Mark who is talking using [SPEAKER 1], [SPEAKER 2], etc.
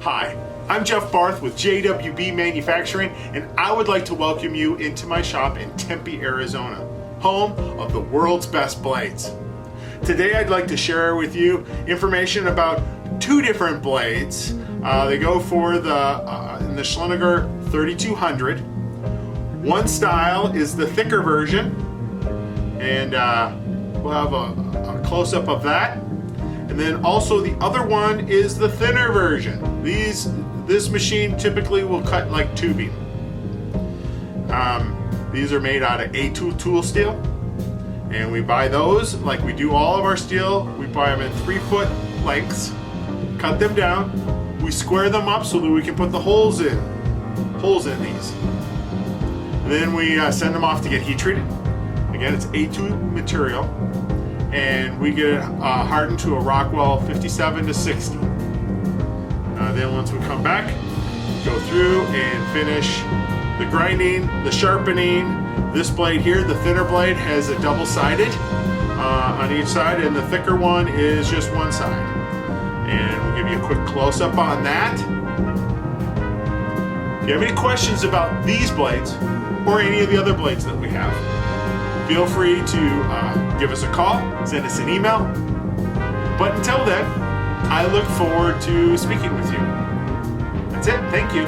[SPEAKER 1] Hi, I'm Jeff Barth with JWB Manufacturing, and I would like to welcome you into my shop in Tempe, Arizona, home of the world's best blades. Today I'd like to share with you information about two different blades. They go for the Schleuniger 3200. One style is the thicker version, and we'll have a close-up of that. And then also the other one is the thinner version. This machine typically will cut like tubing. These are made out of A2 tool steel, and we buy those like we do all of our steel. We buy them in 3-foot lengths, cut them down, we square them up so that we can put the holes in these. And then we send them off to get heat treated. Again, it's A2 material, and we get it hardened to a Rockwell 57 to 60. Then once we come back, go through and finish the grinding, the sharpening. This blade here, the thinner blade, has a double-sided on each side, and the thicker one is just one side. And we'll give you a quick close-up on that. If you have any questions about these blades or any of the other blades that we have, feel free to give us a call, send us an email. But until then, I look forward to speaking with you. That's it. Thank you.